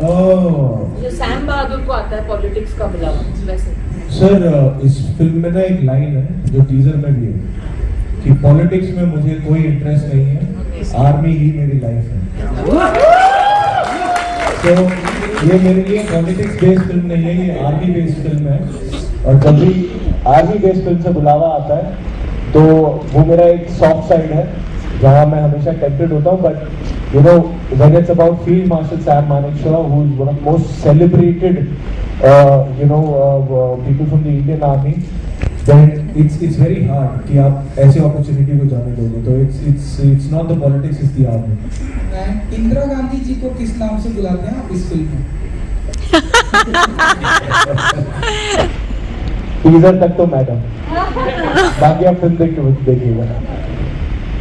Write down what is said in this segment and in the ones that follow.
जो सैम बहादुर को आता है पॉलिटिक्स का बुलावा वैसे। सर इस फिल्म में ना एक लाइन है जो टीजर में भी है कि पॉलिटिक्स में मुझे कोई इंटरेस्ट नहीं है, आर्मी ही मेरी लाइफ है। तो ये मेरे लिए पॉलिटिक्स बेस्ड फिल्म नहीं है, ये आर्मी बेस्ड फिल्म है। और जब भी आर्मी बेस्ड फिल्म से बुलावा आता है तो वो मेरा एक सॉफ्ट साइड है जहाँ मैं हमेशा टेम्पटेड होता हूँ। But you know, when it's about Field Marshal Sam Manekshaw, who is one of the most celebrated people from the Indian Army, then it's very hard कि आप ऐसे opportunity को जाने दोगे। तो it's not the politics, it's the army। Indira Gandhi ji को किस नाम से बुलाते हैं आप इस फिल्म में? टीजर तक तो मैडम, बाकी आप फिल्म देखिएगा।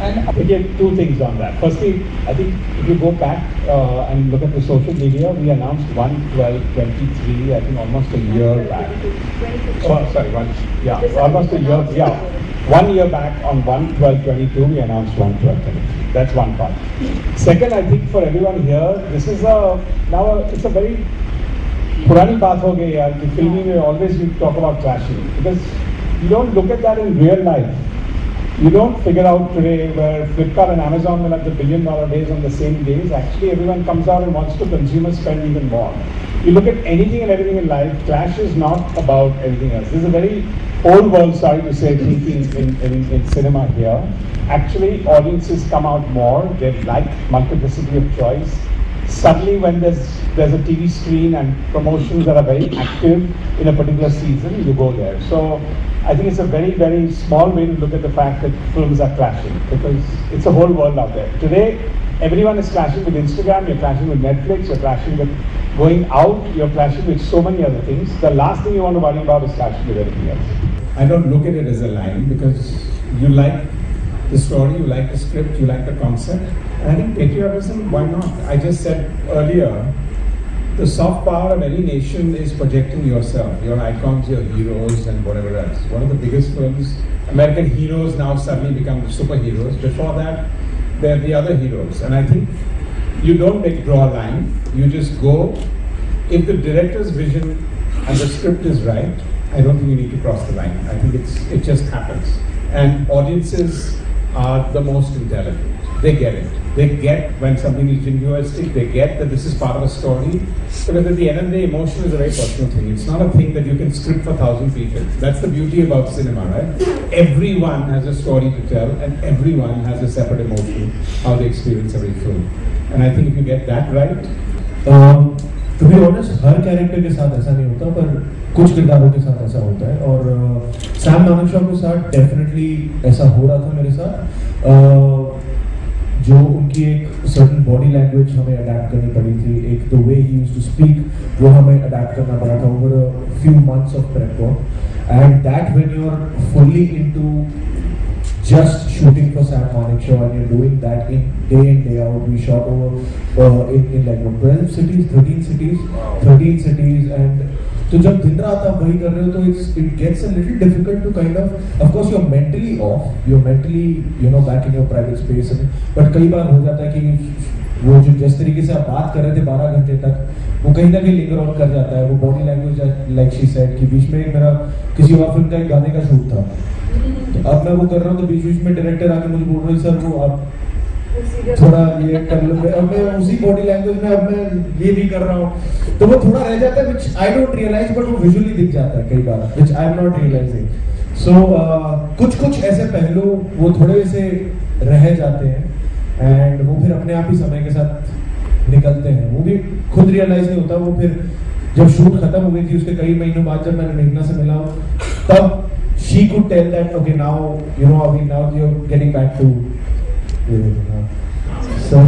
And again, two things on that. Firstly, I think if you go back and look at the social media, we announced 1/12/23, I think almost a year back. Oh, sorry, almost a year, 1 year back on 1/12/22, we announced 1/12/23. That's one part. Second, I think for everyone here, this is it's a very purani baat ho gayi yaar, ki filmi mein always we talk about clashing, because you don't look at that in real life. You don't figure out today where Flipkart and Amazon will have the $1 billion days on the same days. Actually, everyone comes out and wants to consumer spend even more. You look at anything and everything in life, clash is not about anything else. This is a very old world, sorry to say, thinking in cinema here. Actually, audiences come out more. They like multiplicity of choice. Suddenly, when there's a TV screen and promotions that are very active in a particular season, you go there. So I think it's a very, very small way to look at the fact that films are clashing, because it's a whole world out there. Today, everyone is clashing with Instagram, you're clashing with Netflix, you're clashing with going out, you're clashing with so many other things. The last thing you want to worry about is clashing with everything else. I don't look at it as a line, because you like the story, you like the script, you like the concept. And I think patriotism, why not? I just said earlier, the soft power of any nation is projecting yourself, your icons, your heroes, and whatever else. One of the biggest films, American heroes now suddenly become superheroes. Before that, they're the other heroes. And I think you don't draw a line, you just go. If the director's vision and the script is right, I don't think you need to cross the line. I think it just happens. And audiences are the most intelligent. They get it. They get when something is jingoistic, they get that this is part of a story. Because at the end of the day, emotion is a very personal thing. It's not a thing that you can script for 1,000 people. That's the beauty about cinema, right? Everyone has a story to tell, and everyone has a separate emotion, how they experience every film. And I think if you get that right, to be honest, her character के साथ ऐसा नहीं होता, पर कुछ किरदारों के साथ ऐसा होता है। और सैम मानेकशॉ के साथ डेफिनेटली ऐसा हो रहा था मेरे साथ। जो उनकी एक सर्टन बॉडी लैंग्वेज हमें अडैप्ट करनी पड़ी थी, एक the way he used to speak, वो हमें अडैप्ट करना पड़ा था over a few months of prep work. And that when you are fully into just shooting for Sam Manekshaw and you're doing that in day in day out. We shot over in like 12 cities, 13 cities, and तो जब दिन रात आप वही कर रहे हो तो it gets a little difficult to kind of course you're mentally off, you're mentally back in your private space, but कई बार हो जाता है कि वो जो जिस तरीके से आप बात कर रहे थे 12 घंटे तक, वो कहीं ना कहीं लिंगर ऑन कर जाता है। वो body language like she said कि बीच में मेरा किसी और फिल्म का एक गाने का शूट था, तो अब मैं वो कर रहा हूँ तो बीच में डायरेक्टर आके मुझे बोल रहे हैं सर वो आप थोड़ा ये कर लो, अब मैं उसी बॉडी लैंग्वेज में अब मैं ये भी कर रहा हूँ, तो वो थोड़ा रह जाता है which I don't realize, but वो विजुअली दिख जाता है कई बार which I am not realizing. So कुछ ऐसे पहलू वो थोड़े से रह जाते हैं एंड वो फिर अपने आप ही समय के साथ निकलते हैं, वो भी खुद रियलाइज नहीं होता। वो फिर जब शूट खत्म हो गई थी उसके कई महीनों बाद जब मैंने मेघना से मिला तब she could tell that okay now you're getting back to so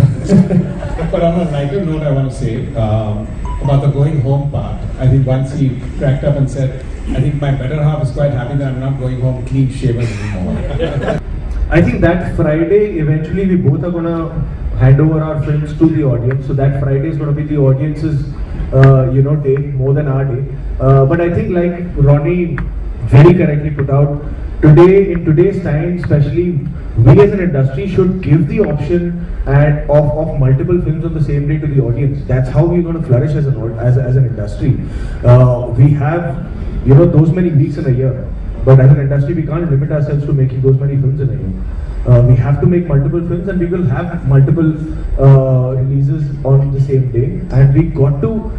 but on a lighter note I want to say about the going home part. I think once he cracked up and said I think my better half is quite happy that I'm not going home clean shaven anymore. I think that Friday eventually we both are gonna hand over our films to the audience, so that Friday is gonna be the audience's day more than our day, but I think like Ronnie very correctly put out. Today, in today's time, especially, we as an industry should give the option of multiple films on the same day to the audience. That's how we're going to flourish as an industry. We have, those many weeks in a year, but as an industry, we can't limit ourselves to making those many films in a year. We have to make multiple films, and we will have multiple releases on the same day, and we got to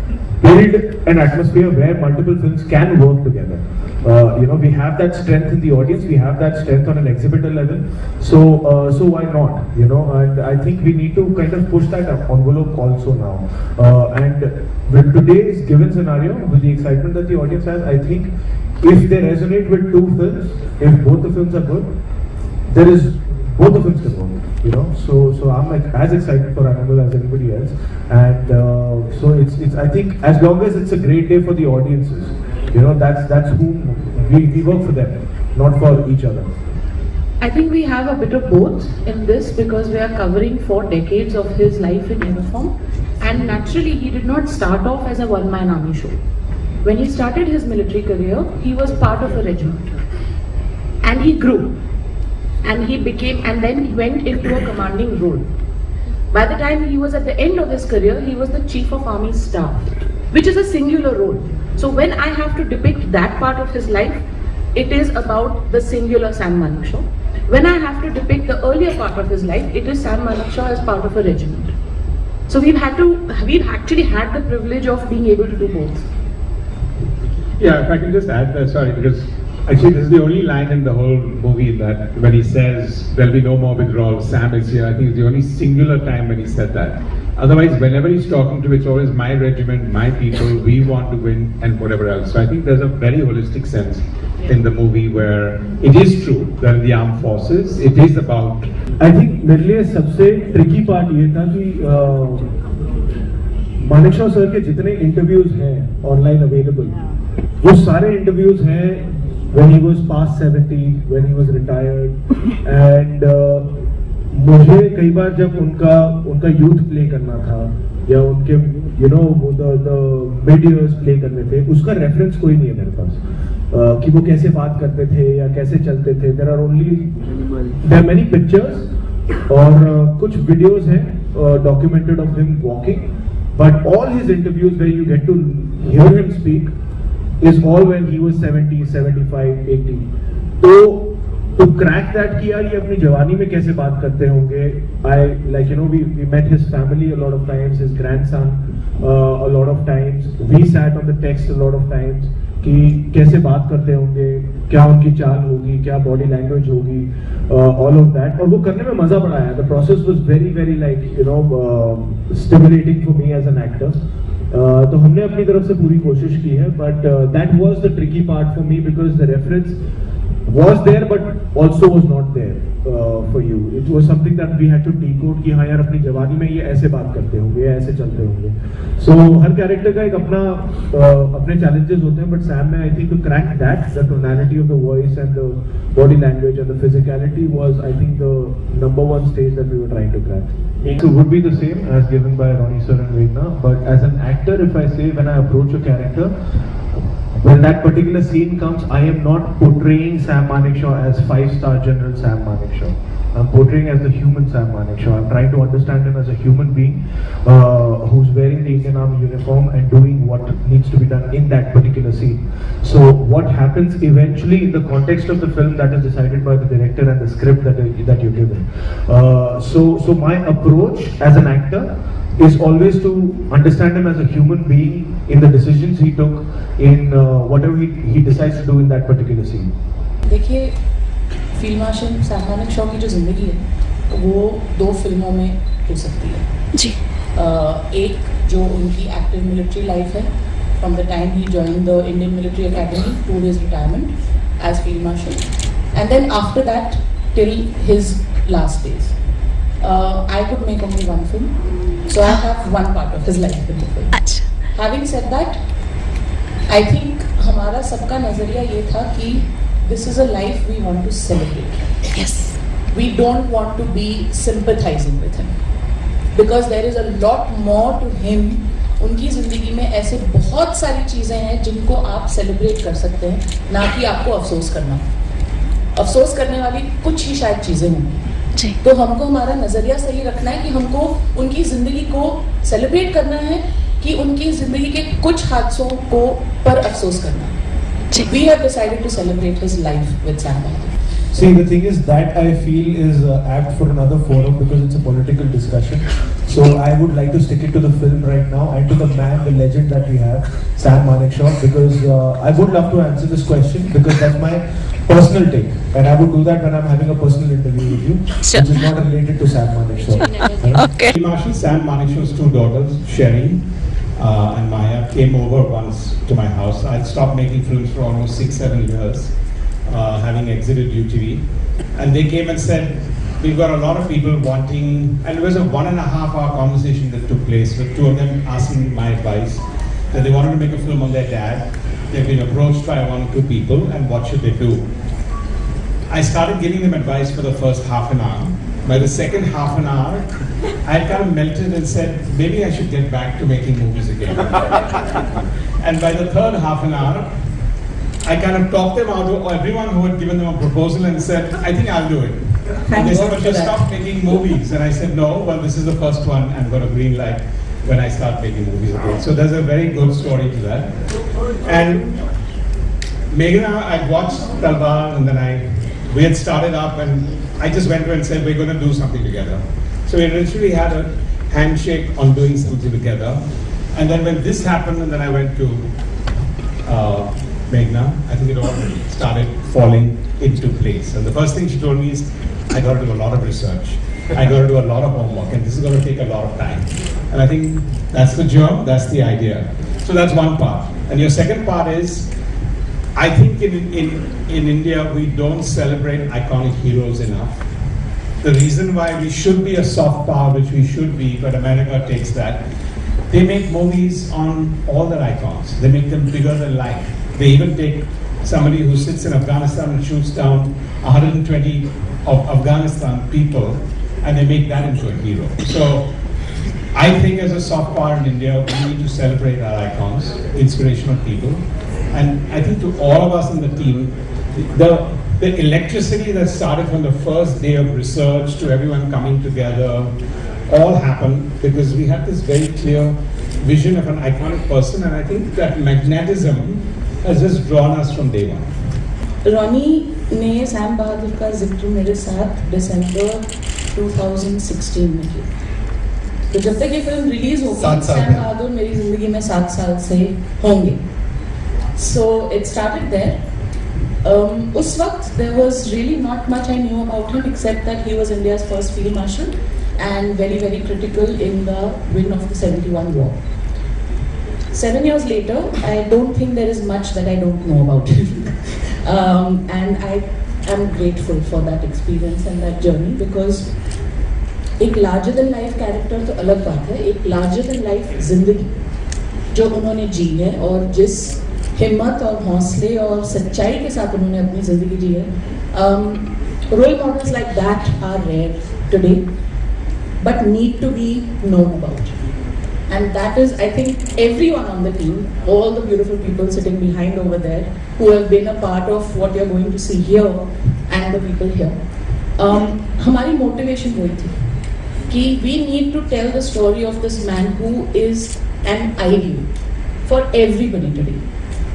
build an atmosphere where multiple films can work together. We have that strength in the audience, we have that strength on an exhibitor level, so why not, and I think we need to kind of push that envelope also now. And with today's given scenario, with the excitement that the audience has, I think if they resonate with two films, if both the films are good, both the films can work, so I'm like as excited for Animal as anybody else, and so it's I think as long as it's a great day for the audiences, that's whom we work for them, not for each other. I think we have a bit of both in this because we are covering 4 decades of his life in uniform, and naturally he did not start off as a one-man army show. When he started his military career, he was part of a regiment, and he grew. And then he went into a commanding role. By the time he was at the end of his career, he was the Chief of Army Staff, which is a singular role. So when I have to depict that part of his life, it is about the singular Sam Manekshaw. When I have to depict the earlier part of his life, it is Sam Manekshaw as part of a regiment. So we've actually had the privilege of being able to do both. Yeah, if I can just add that, sorry, because actually this is the only line in the whole movie that when he says there'll be no more withdrawal, Sam is here, I think it's the only singular time when he said that. Otherwise, whenever he's talking to, it's always my regiment, my people, we want to win, and whatever else. So I think there's a very holistic sense in the movie where it is true that in the armed forces, it is about. I think मेरे लिए सबसे tricky part ये था कि Manekshaw sir के जितने interviews हैं online available, वो सारे interviews हैं when he was past 70, when he was retired, and मुझे कई बार जब उनका youth play करना था या उनके the mid years play करने थे, उसका reference कोई नहीं है मेरे पास कि वो कैसे बात करते थे या कैसे चलते थे. There are many pictures और कुछ videos हैं documented of him walking, but all his interviews where you get to hear him speak is all when he was 70, 75, 80. तो to crack that कि यार ये अपनी जवानी में कैसे बात करते होंगे, we met his family a lot of times, his grandson a lot of times, we sat on the text a lot of times कि कैसे बात करते होंगे, क्या उनकी चाल होगी, क्या बॉडी लैंग्वेज होगी, all of that, और वो करने में मजा बड़ा आया. The process was very stimulating for me as an actor. तो हमने अपनी तरफ से पूरी कोशिश की है, but that was the tricky part for me because the reference was there but also was not there for you. It was something that we had to decode कि हाँ यार अपनी जवानी में ये ऐसे बात करते होंगे, या ऐसे चलते होंगे. So हर कैरेक्टर का एक अपने challenges होते हैं, but Sam में I think to crack that, the tonality of the voice and the body language and the physicality was I think the #1 stage that we were trying to crack. So would be the same as given by Ronnie sir and Vedna, but as an actor, if I say when I approach a character, when that particular scene comes, I am not portraying Sam Manekshaw as 5-star General Sam Manekshaw. I'm portraying as the human Sam Manekshaw. I'm trying to understand him as a human being who's wearing the Indian Army uniform and doing what needs to be done in that particular scene. So what happens eventually in the context of the film, that is decided by the director and the script that you're given. So my approach as an actor is always to understand him as a human being in the decisions he took in whatever he decides to do in that particular scene. देखिए, field marshal Sam Manekshaw की जो ज़िंदगी है वो 2 फिल्मों में हो सकती है जी. एक जो उनकी एक्टिव मिलिट्री लाइफ है from the time he join the Indian military academy to his retirement as field marshal, and then after that till his last days. I could make only one film, so I have one part of his life in the film. Having said that, I think हमारा सबका नज़रिया ये था कि this is a life we want to celebrate. Yes. We don't want to be sympathizing with him because there is a lot more to him. उनकी ज़िंदगी में ऐसे बहुत बहुत सारी चीज़ें हैं जिनको आप सेलिब्रेट कर सकते हैं, ना कि आपको अफसोस करना। अफसोस करने वाली कुछ ही शायद चीज़ें होंगी। तो हमको हमारा नज़रिया सही रखना है कि हमको उनकी ज़िंदगी को सेलिब्रेट करना है कि उनकी ज़िंदगी के कुछ हादसों को पर अफसोस करना है। We have decided to celebrate his life with Sam Bahadur. See, the thing is that I feel is apt for another forum because it's a political discussion. So I would like to stick it to the film right now and to the man, the legend that we have, Sam Manekshaw, because I would love to answer this question because that's my personal take, and I would do that when I'm having a personal interview with you, which is not related to Sam Manekshaw. Okay. Marshal Sam Manekshaw's two daughters, Sherry and Maya, came over once to my house. I'd stopped making films for almost 6-7 years, having exited UTV, and they came and said, we've got a lot of people wanting, and it was a 1.5 hour conversation that took place with two of them asking my advice, that they wanted to make a film on their dad. They've been approached by 1 or 2 people, and what should they do? I started giving them advice for the first half an hour. By the second half an hour, I kind of melted and said, maybe I should get back to making movies again. And by the third half an hour, I kind of talked them out to everyone who had given them a proposal and said, I think I'll do it. And they said, but you stop making movies. And I said, no, well, this is the first one. I'm going to green light when I start making movies again. So there's a very good story to that. And Meghna, I watched Talwar, and then we had started up, and I just went to her and said, we're going to do something together. So we literally had a handshake on doing something together. And then when this happened, and then I went to Meghna, I think it all started falling into place. And the first thing she told me is, I got to do a lot of research. I got to do a lot of homework, and this is going to take a lot of time. And I think that's the germ, that's the idea. So that's one part. And your second part is, I think in India, we don't celebrate iconic heroes enough. The reason why we should be a soft power, which we should be, but America takes that, they make movies on all their icons. They make them bigger than life. They even take somebody who sits in Afghanistan and shoots down 120 of Afghanistan people, and they make that into a hero. So I think as a soft power in India, we need to celebrate our icons, inspirational people. And I think to all of us in the team, the electricity that started from the first day of research to everyone coming together, all happened because we had this very clear vision of an iconic person, and I think that magnetism has just drawn us from day one. Ronnie ने Sam बहादुर का जिक्र मेरे साथ दिसंबर 2016 में किया। तो जब तक ये फिल्म रिलीज होगी, सैम बहादुर मेरी जिंदगी में 7 साल से होंगे। So it started there. उस वक्त there was really not much I knew about him except that he was India's first field marshal and very, very critical in the win of the 71 war. 7 years later, I don't think there is much that I don't know about him. And I am grateful for that experience and that journey because एक larger than life character तो अलग बात है, एक larger than life जिंदगी जो उन्होंने जी है और जिस हिम्मत और हौसले और सच्चाई के साथ उन्होंने अपनी जिंदगी जी है, role models like that are rare today, but need to be known about. And that is, I think, everyone on the team, all the beautiful people sitting behind over there, who have been a part of what you're going to see here, and the people here. हमारी motivation वही थी कि we need to tell the story of this man who is an ideal for everybody today.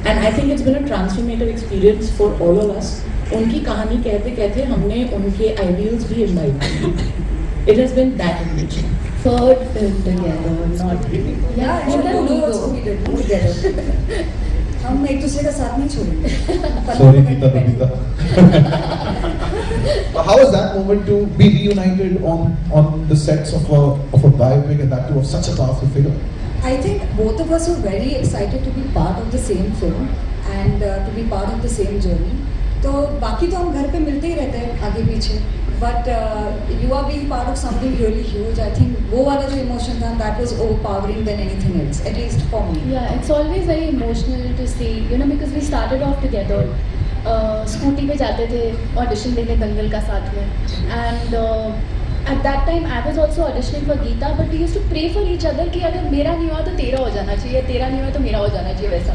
And I think it's been a transformative experience for all of us. उनकी कहानी कहते कहते हमने उनके ideals भी imbibe किए. It has been that enriching. Third film together, not really. Yeah, together. हम एक दूसरे का साथ नहीं छोड़ेंगे. Sorry, Pita. How was that moment to be reunited on the sets of a biopic and that too of such a powerful figure? I think both of us were very excited to be part of the same film and to be part of the same journey. तो बाकी तो हम घर पे मिलते ही रहते हैं आगे पीछे. But you are being part of something really huge. I think वो वाला जो emotion था, that was overpowering than anything else, at least for me. Yeah, it's always very emotional to see, because we started off together. Scooty पे जाते थे audition देने दंगल का साथ में, and at that time I was also auditioning for Geeta, but we used to pray for each other कि अगर मेरा नहीं हुआ तो तेरा हो जाना चाहिए, तेरा नहीं हुआ तो मेरा हो जाना चाहिए वैसा.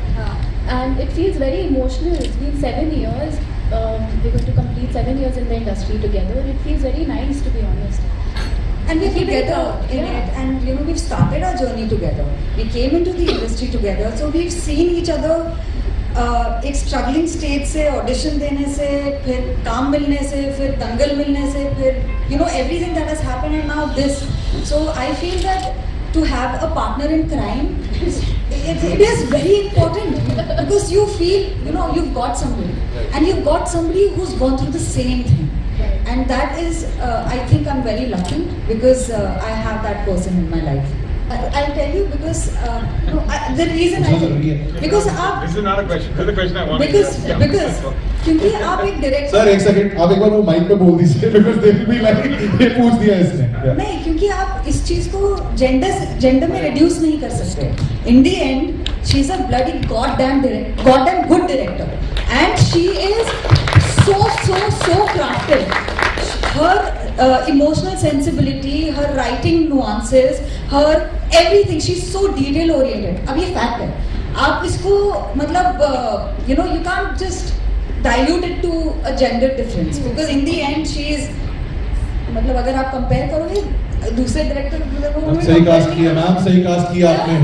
And it feels very emotional. It's been 7 years. We're going to complete 7 years in the industry together. It feels very nice, to be honest. And we're together in it, and you know, we've started our journey together. We came into the industry together, so we've seen each other. एक struggling stage से audition देने से, फिर काम मिलने से, फिर दंगल मिलने से, फिर you know everything that has happened and now this. So I feel that to have a partner in crime, it is very important because you feel, you know, you've got somebody and you've got somebody who's gone through the same thing, and that is I think I'm very lucky because I have that person in my life. I'll tell you because no, the reason I think because आप this is not a question, this is the question I want because क्योंकि आप एक director. Sir एक second, आप एक बार वो mic पे बोल दीजिए because they will be like ये पूछ दिया इसने. नहीं, क्योंकि आप इस चीज को जेंडर में रिड्यूस नहीं कर सकते. In the end, she is a bloody goddamn good director, and she is so crafted. Her emotional sensibility, her writing nuances, her everything, she's so detail oriented. अब ये fact है. आप इसको मतलब you know, you can't just dilute it to a gender difference because in the end she is, मतलब अगर आप compare करोगे दूसरे डायरेक्टर, सही कास्ट किया मैम, सही कास्ट किया आपने.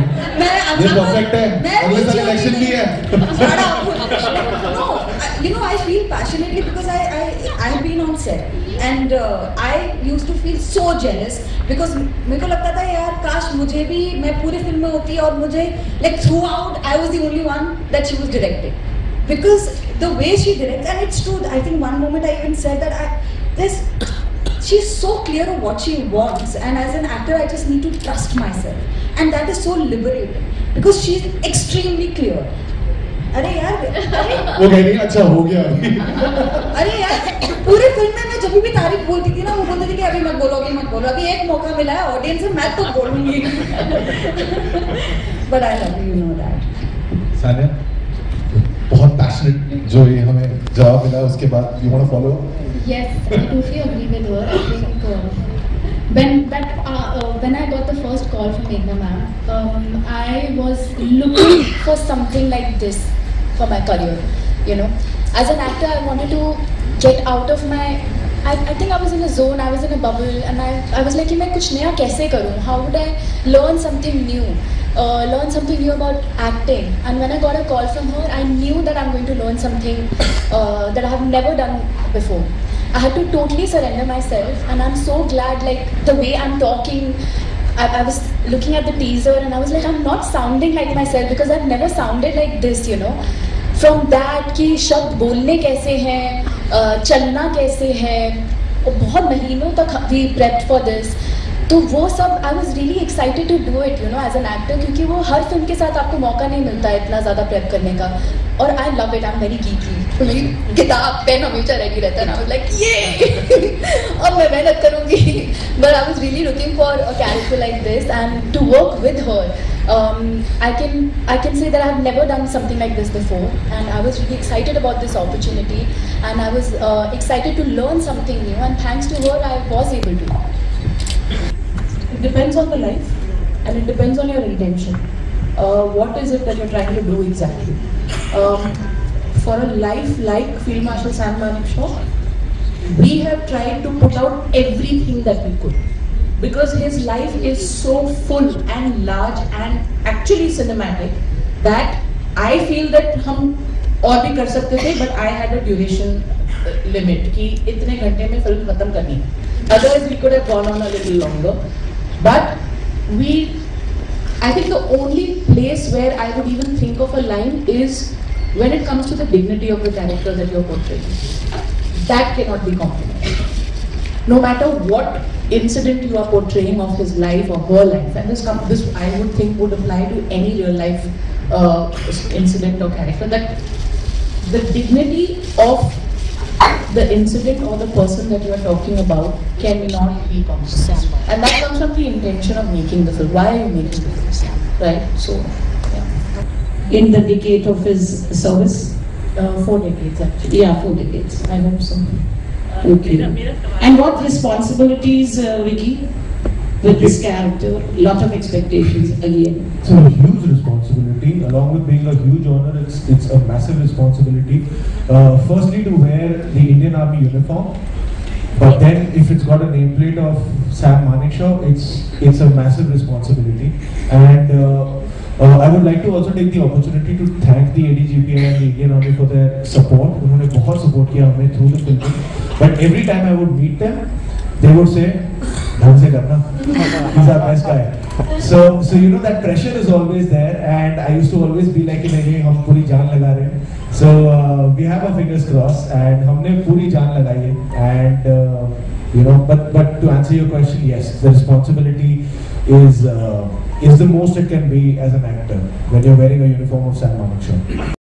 ये परफेक्ट है. अगले साल इलेक्शन भी है. No, you know, I feel passionately because I have been on set and I used to feel so jealous because मेरे को लगता था यार काश मुझे भी, मैं पूरी फिल्म में होती और मुझे like throughout I was the only one that she was directing because the way she directs, and it's true. I think one moment I even said that she's so clear of what she wants, and as an actor I just need to trust myself, and that is so liberating because she's extremely clear. अरे यार, वो कह रही है अच्छा हो गया अभी. अरे यार पूरी फिल्म में मैं जब भी तारीफ बोलती थी ना, वो बोलती थी कि अभी मत बोलो, अभी एक मौका मिला है ऑडियंस से, मैं तो बोलूंगी. But I love you, you know that. Sania, बहुत पैशनेट जो ये हमें जवाब मिला उसके बाद you want to follow? Yes, I totally agree with her. I think when I got the first call from Meghna ma'am, I was looking for something like this for my career. You know, as an actor, I wanted to get out of my. I think I was in a zone, I was in a bubble, and I was like, मैं कुछ नया कैसे करूँ? How would I learn something new? Learn something new about acting. And when I got a call from her, I knew that I'm going to learn something that I have never done before. I had to totally surrender myself, and I'm so glad, like the way I'm talking. I was looking at the teaser and I was like, I'm not sounding like myself because I've never sounded like this, you know. From that कि शब्द बोलने कैसे हैं, चलना कैसे है, बहुत महीनों तक we prepped for this. तो वो सब I was really excited to do it, you know, as an actor, क्योंकि वो हर फिल्म के साथ आपको मौका नहीं मिलता है इतना ज़्यादा प्रेप करने का. और I love it, I'm very geeky. तो मेरी किताब पेन हमेशा रेडी रहता है ना. I was like ये अब मैं मेहनत करूँगी. But I was really looking for a character like this, and to work with her. I can say that I have never done something like this before, and I was really excited about this opportunity, and I was excited to learn something new, and thanks to her I was able to. It depends on the life, and it depends on your intention. What is it that you're trying to do exactly? For a life like Field Marshal Sam Manekshaw, we have tried to put out everything that we could, because his life is so full and large and actually cinematic that I feel that हम और भी कर सकते थे, but I had a duration limit कि इतने घंटे में फिल्म खत्म करनी है. Otherwise we could have gone on a little longer, but I think the only place where I would even think of a line is when it comes to the dignity of the character that you're portraying. That cannot be compromised. No matter what incident you are portraying of his life or her life, and this I would think would apply to any real life incident or character, that the dignity of the incident or the person that you are talking about cannot be compromised. And that comes from the intention of making the film. Why are you making the film? Right? So, yeah. In the decade of his service? 4 decades actually. Yeah, 4 decades. I hope so. Okay. And what responsibilities, Vicky, with this character? Lot of expectations again. It's a huge responsibility. Along with being a huge honor, it's a massive responsibility. Firstly, to wear the Indian Army uniform. But then, if it's got a nameplate of Sam Manekshaw, it's a massive responsibility. And I would like to also take the opportunity to thank the ADGPI and the Indian Army for their support. उन्होंने बहुत support किया हमें through the filming. But every time I would meet them, they would say, "ढंग से करना, he's our best guy." So you know that pressure is always there, and I used to always be like, "नहीं हम पूरी जान लगा रहे हैं." So we have our fingers crossed, and हमने पूरी जान लगाई है. And you know, but to answer your question, yes, the responsibility is the most it can be as an actor when you're wearing a uniform of Sam Manekshaw.